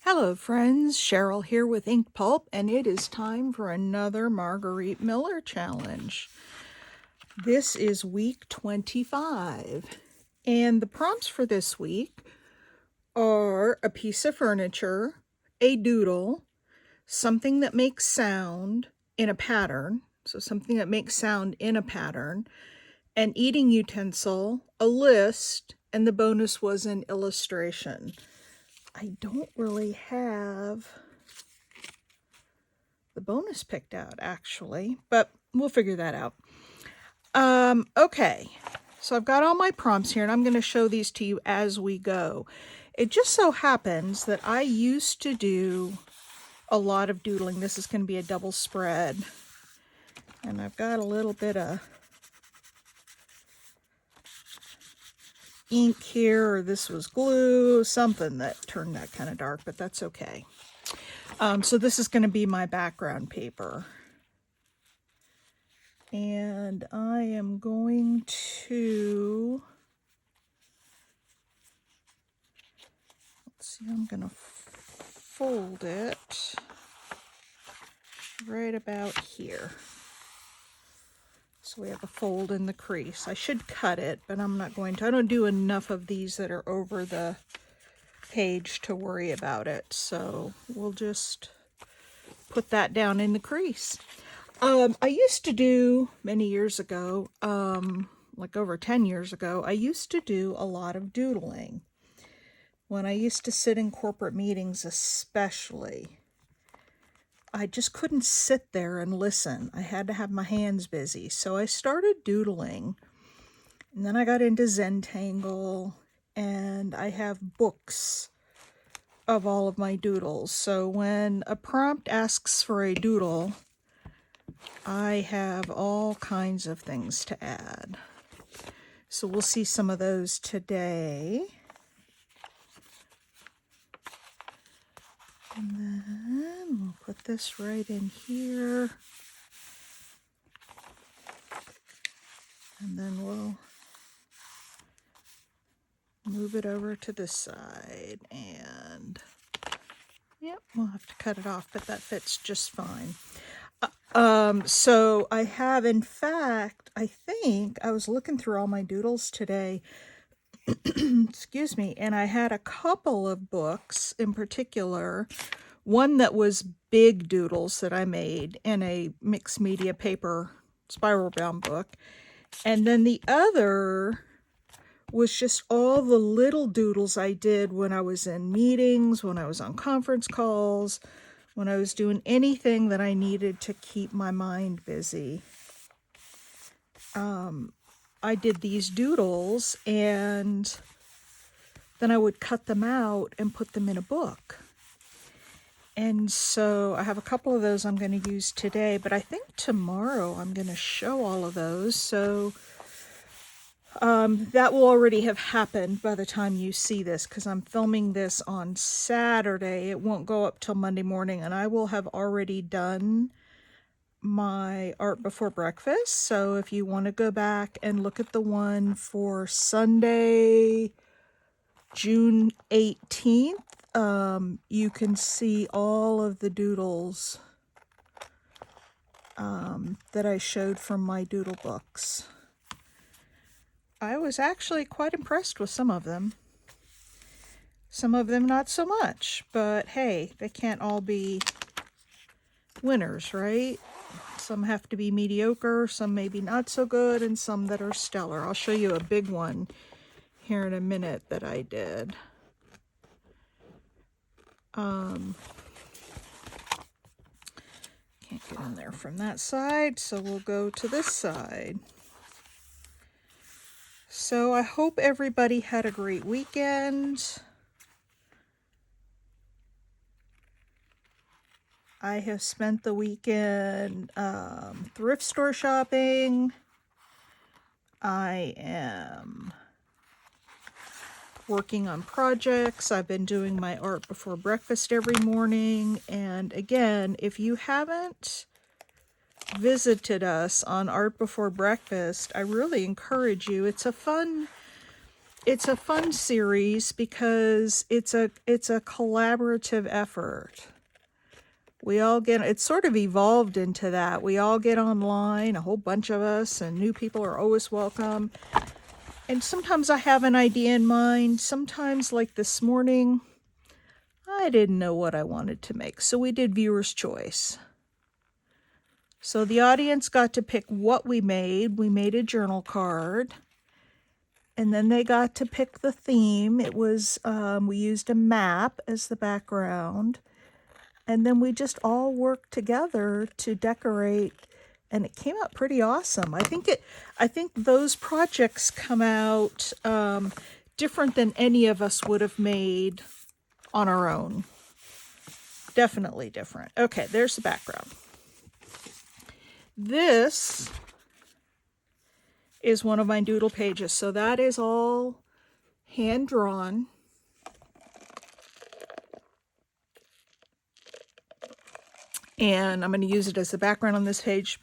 Hello friends, Cheryl here with Inkpulp, and it is time for another Margarete Miller challenge. This is week 25, and the prompts for this week are a piece of furniture, a doodle, something that makes sound in a pattern, so something that makes sound in a pattern, an eating utensil, a list, and the bonus was an illustration. I don't really have the bonus picked out actually, but we'll figure that out. Okay, so I've got all my prompts here and I'm going to show these to you as we go. It just so happens that I used to do a lot of doodling. This is going to be a double spread, and I've got a little bit of ink here, or this was glue, something that turned that kind of dark, but that's okay. So this is going to be my background paper. And I am going to, let's see, I'm going to fold it right about here. So we have a fold in the crease. I should cut it, but I'm not going to. I don't do enough of these that are over the page to worry about it. So we'll just put that down in the crease. I used to do, many years ago, like over 10 years ago, I used to do a lot of doodling. When I used to sit in corporate meetings especially, I just couldn't sit there and listen. I had to have my hands busy. So I started doodling, and then I got into Zentangle, and I have books of all of my doodles. So when a prompt asks for a doodle, I have all kinds of things to add. So we'll see some of those today. And then we'll put this right in here. And then we'll move it over to this side. And yep, we'll have to cut it off, but that fits just fine. So I have, in fact, I think I was looking through all my doodles today, excuse me, and I had a couple of books in particular, one that was big doodles that I made in a mixed media paper spiral bound book, and then the other was just all the little doodles I did when I was in meetings, when I was on conference calls, when I was doing anything that I needed to keep my mind busy. I did these doodles, and then I would cut them out and put them in a book. And so I have a couple of those I'm going to use today, but I think tomorrow I'm going to show all of those. So that will already have happened by the time you see this, because I'm filming this on Saturday. It won't go up till Monday morning, and I will have already done my art before breakfast. So if you want to go back and look at the one for Sunday, June 18th, you can see all of the doodles that I showed from my doodle books. I was actually quite impressed with some of them. Some of them not so much, but hey, they can't all be winners, right? Some have to be mediocre, some maybe not so good, and some that are stellar. I'll show you a big one here in a minute that I did. Can't get in there from that side, so we'll go to this side. So I hope everybody had a great weekend. I have spent the weekend thrift store shopping. I am working on projects. I've been doing my art before breakfast every morning. And again, if you haven't visited us on Art Before Breakfast, I really encourage you. It's a fun it's a fun series because it's a collaborative effort. We all get, it's sort of evolved into that. We all get online, a whole bunch of us, and new people are always welcome. And sometimes I have an idea in mind. Sometimes, like this morning, I didn't know what I wanted to make, so we did viewer's choice. So the audience got to pick what we made. We made a journal card. And then they got to pick the theme. It was, we used a map as the background. And then we just all worked together to decorate. And it came out pretty awesome. I think those projects come out different than any of us would have made on our own. Definitely different. Okay, there's the background. This is one of my doodle pages. So that is all hand drawn. And I'm going to use it as the background on this page.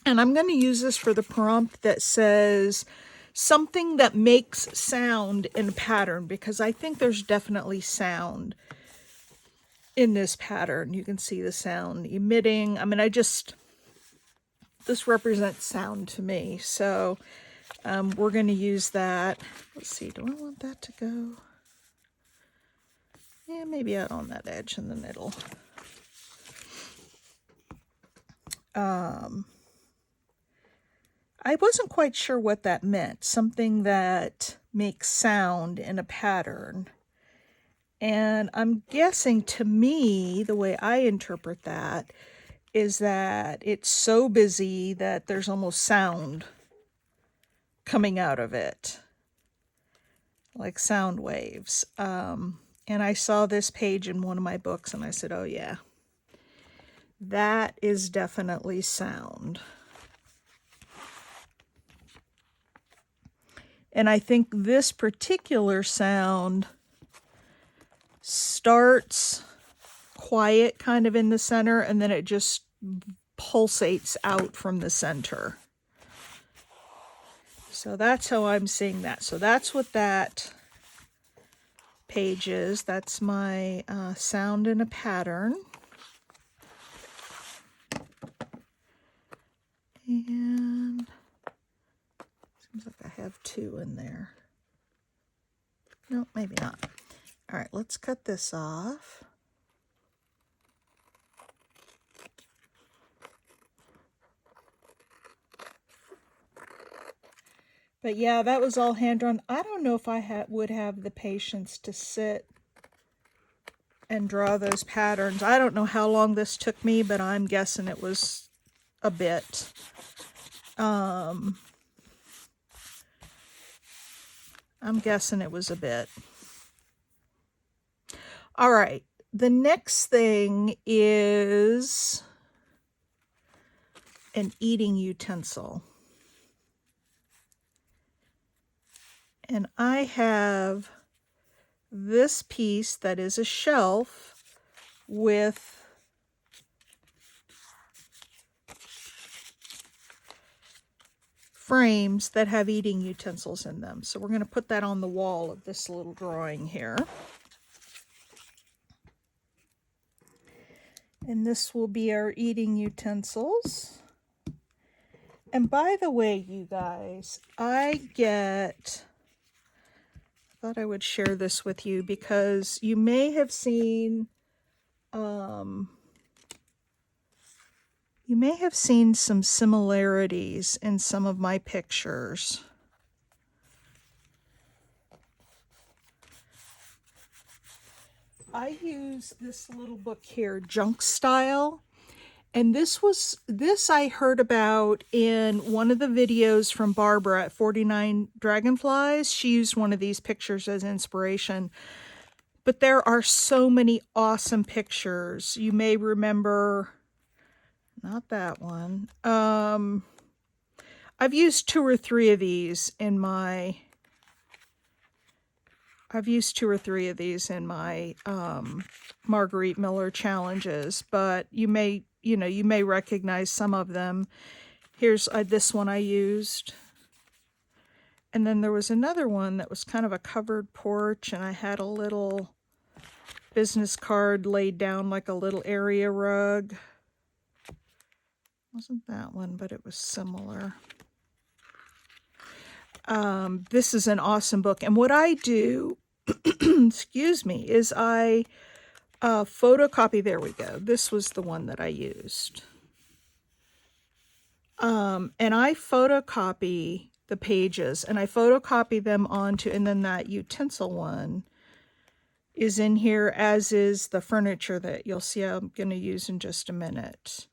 And I'm going to use this for the prompt that says something that makes sound in a pattern, because I think there's definitely sound in this pattern. You can see the sound emitting. I mean, this represents sound to me. So we're going to use that. Let's see, do I want that to go? Yeah, maybe out on that edge in the middle. I wasn't quite sure what that meant. Something that makes sound in a pattern. And I'm guessing, to me, the way I interpret that is that it's so busy that there's almost sound coming out of it, like sound waves. And I saw this page in one of my books and I said, oh yeah, that is definitely sound. And I think this particular sound starts quiet kind of in the center, and then it just pulsates out from the center. So that's how I'm seeing that. So that's what that page is. That's my sound in a pattern. And seems like I have two in there. No, maybe not. All right, let's cut this off. But yeah, that was all hand drawn. I don't know if I would have the patience to sit and draw those patterns. I don't know how long this took me, but I'm guessing it was a bit. I'm guessing it was a bit. All right, the next thing is an eating utensil. And I have this piece that is a shelf with frames that have eating utensils in them. So we're going to put that on the wall of this little drawing here. And this will be our eating utensils. And by the way, you guys, I thought I would share this with you because you may have seen some similarities in some of my pictures. I use this little book here, Junk Style. And this I heard about in one of the videos from Barbara at 49 Dragonflies. She used one of these pictures as inspiration. But there are so many awesome pictures. You may remember, not that one. I've used two or three of these in my Margarete Miller challenges, but you may recognize some of them. Here's this one I used. And then there was another one that was kind of a covered porch, and I had a little business card laid down like a little area rug. Wasn't that one, but it was similar. This is an awesome book. And what I do, excuse me, is I photocopy. There we go. This was the one that I used. And I photocopy the pages, and I photocopy them onto, and then that utensil one is in here, as is the furniture that you'll see I'm going to use in just a minute.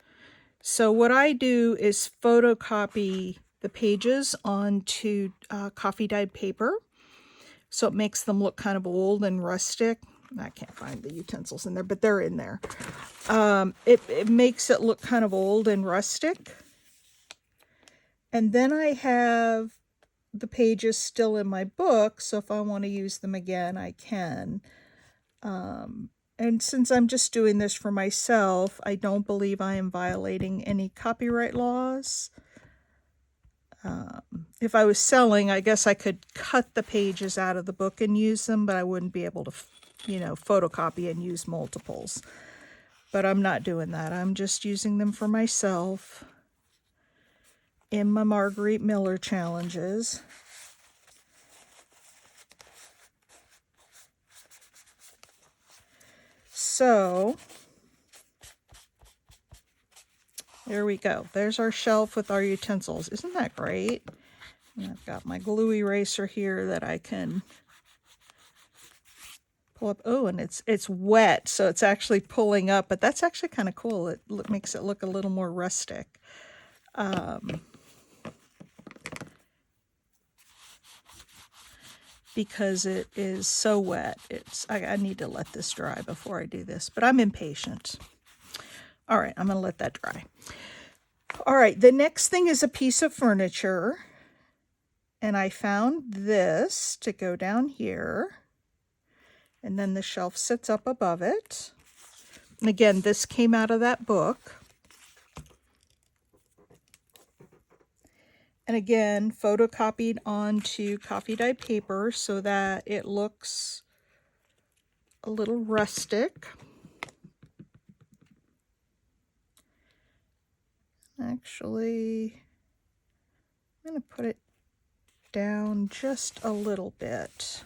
So what I do is photocopy the pages onto coffee dyed paper, so it makes them look kind of old and rustic. I can't find the utensils in there, but they're in there. It makes it look kind of old and rustic. And then I have the pages still in my book, so if I want to use them again, I can. And since I'm just doing this for myself, I don't believe I am violating any copyright laws. If I was selling, I guess I could cut the pages out of the book and use them, but I wouldn't be able to, photocopy and use multiples. But I'm not doing that. I'm just using them for myself in my Margarete Miller challenges. So there we go. There's our shelf with our utensils. Isn't that great? And I've got my glue eraser here that I can pull up. Oh, and it's wet, so it's actually pulling up, but that's actually kind of cool. It makes it look a little more rustic. Because it is so wet. I need to let this dry before I do this, but I'm impatient. All right, I'm going to let that dry. All right, the next thing is a piece of furniture, and I found this to go down here, and then the shelf sits up above it. And again, this came out of that book. And again, photocopied onto coffee dyed paper so that it looks a little rustic. Actually, I'm going to put it down just a little bit.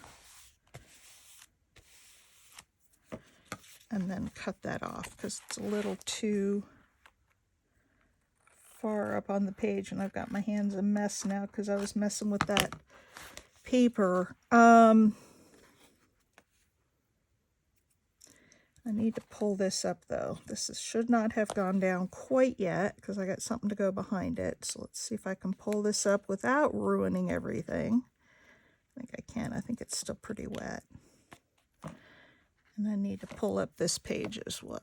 And then cut that off because it's a little too far up on the page, and I've got my hands a mess now because I was messing with that paper. I need to pull this up though. Should not have gone down quite yet because I got something to go behind it. So let's see if I can pull this up without ruining everything. I think I can. I think it's still pretty wet. And I need to pull up this page as well,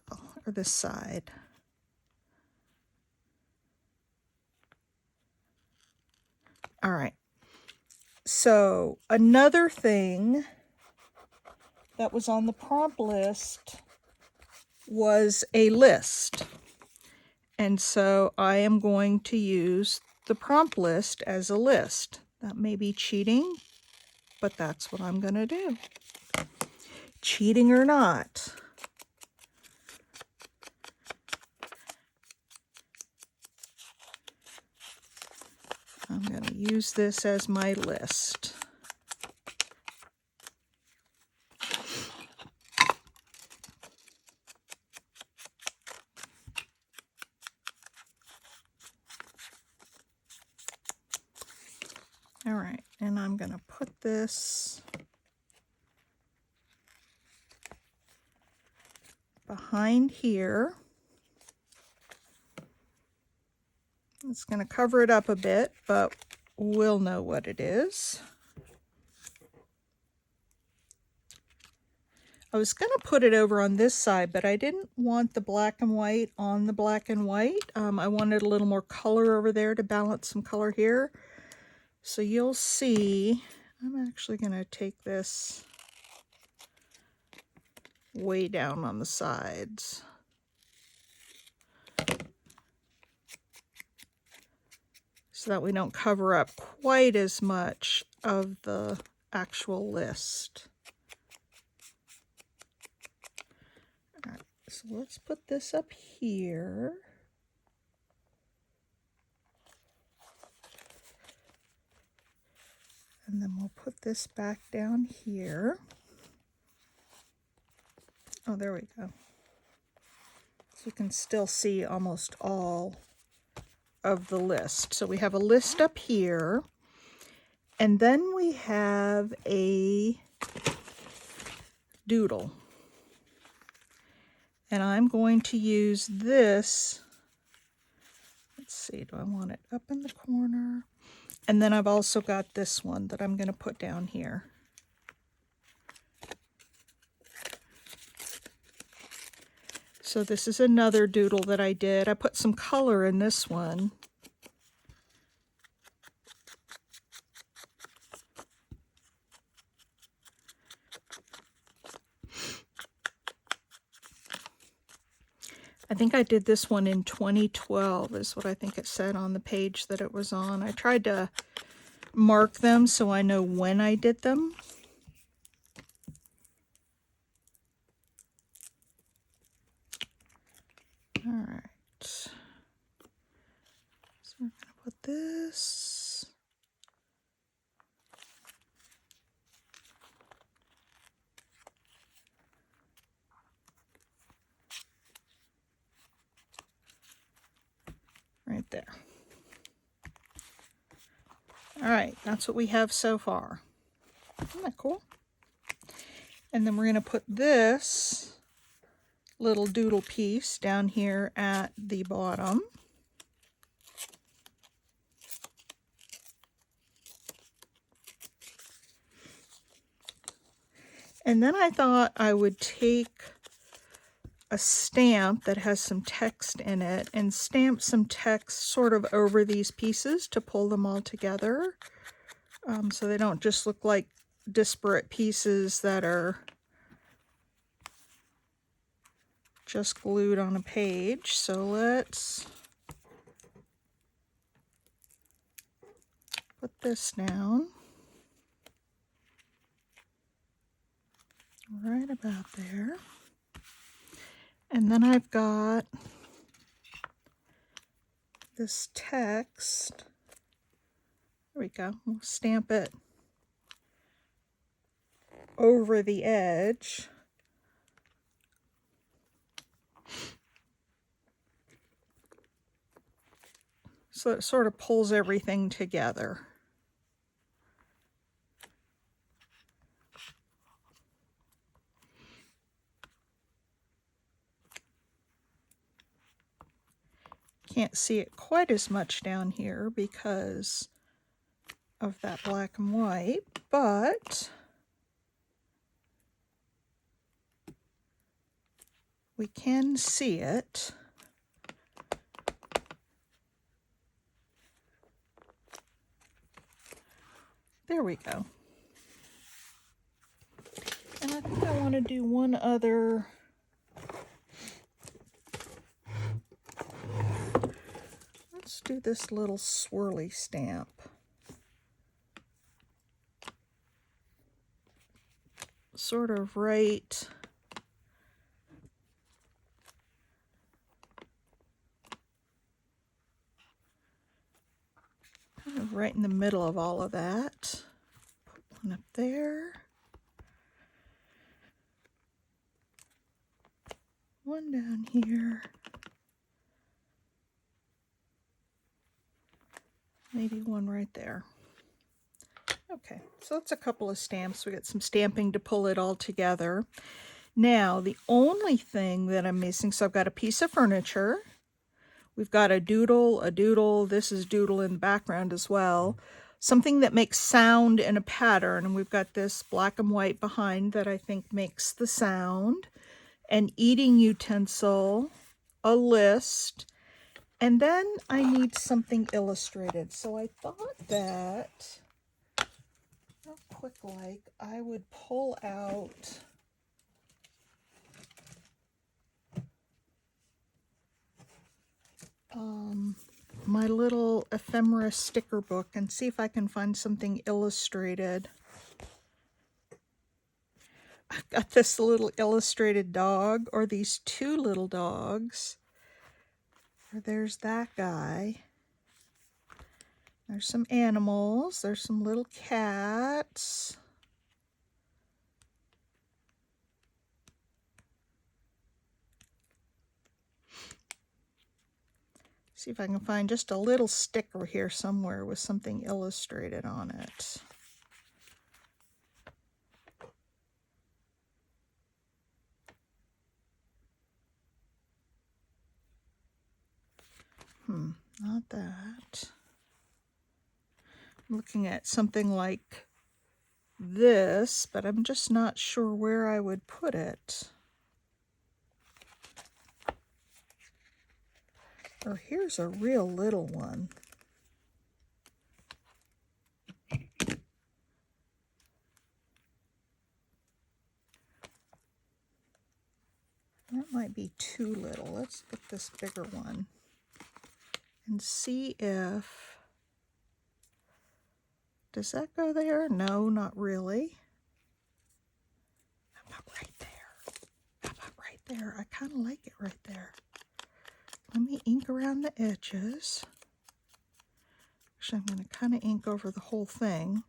or this side. All right. So another thing that was on the prompt list was a list. And so I am going to use the prompt list as a list. That may be cheating, but that's what I'm going to do. Cheating or not. I'm going to use this as my list. All right, and I'm going to put this behind here. It's going to cover it up a bit, but we'll know what it is. I was going to put it over on this side, but I didn't want the black and white on the black and white. I wanted a little more color over there to balance some color here. So you'll see, I'm actually going to take this way down on the sides. so that we don't cover up quite as much of the actual list. All right, so let's put this up here. And then we'll put this back down here. Oh, there we go. So you can still see almost all of the list. So we have a list up here. And then we have a doodle. And I'm going to use this. Let's see, do I want it up in the corner? And then I've also got this one that I'm going to put down here. So this is another doodle that I did. I put some color in this one. I think I did this one in 2012 is what I think it said on the page that it was on. I tried to mark them so I know when I did them. All right. So we're going to put this. Right there. All right, that's what we have so far. Isn't that cool? And then we're going to put this little doodle piece down here at the bottom. And then I thought I would take a stamp that has some text in it and stamp some text sort of over these pieces to pull them all together, so they don't just look like disparate pieces that are just glued on a page. So let's put this down right about there. And then I've got this text. There we go. We'll stamp it over the edge. So it sort of pulls everything together. Can't see it quite as much down here because of that black and white, but we can see it. There we go. And I think I want to do one other. Let's do this little swirly stamp. Sort of right in the middle of all of that. Put one up there. One down here. Maybe one right there. Okay, so that's a couple of stamps. We got some stamping to pull it all together. Now, the only thing that I'm missing, so I've got a piece of furniture. We've got a doodle, this is doodle in the background as well. Something that makes sound in a pattern, and we've got this black and white behind that I think makes the sound. An eating utensil, a list, and then I need something illustrated. So I thought that, real quick like, I would pull out my little ephemera sticker book and see if I can find something illustrated. I've got this little illustrated dog, or these two little dogs. Or there's that guy. There's some animals. There's some little cats. See if I can find just a little sticker here somewhere with something illustrated on it. Not that. I'm looking at something like this, but I'm just not sure where I would put it. Or here's a real little one. That might be too little. Let's get this bigger one and see if... Does that go there? No, not really. How about right there? How about right there? I kind of like it right there. Let me ink around the edges. Actually, I'm going to kind of ink over the whole thing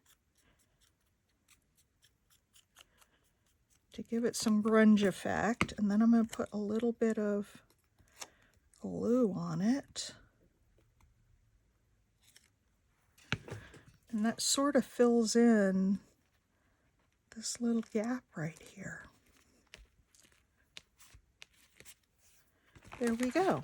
to give it some grunge effect. And then I'm going to put a little bit of glue on it. And that sort of fills in this little gap right here. There we go.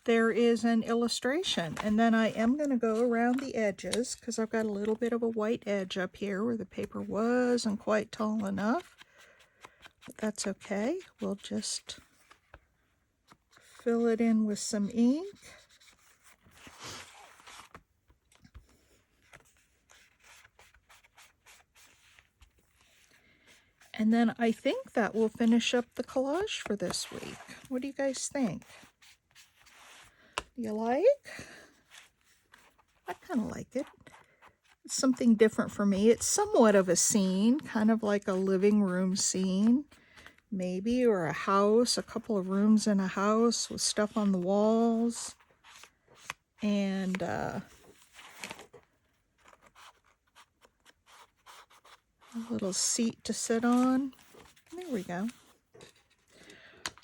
There is an illustration. And then I am going to go around the edges because I've got a little bit of a white edge up here where the paper wasn't quite tall enough. But that's okay. We'll just fill it in with some ink. And then I think that will finish up the collage for this week. What do you guys think? Do you like? I kind of like it. It's something different for me. It's somewhat of a scene, kind of like a living room scene, maybe, or a house, a couple of rooms in a house with stuff on the walls. And a little seat to sit on. There we go.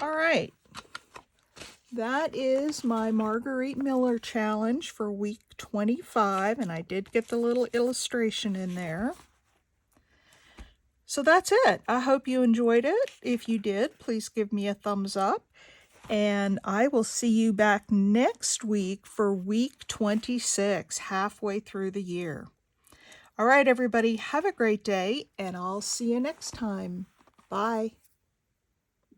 All right. That is my Margarete Miller challenge for week 25, and I did get the little illustration in there. So that's it. I hope you enjoyed it. If you did, please give me a thumbs up, and I will see you back next week for week 26, halfway through the year. All right, everybody, have a great day, and I'll see you next time. Bye.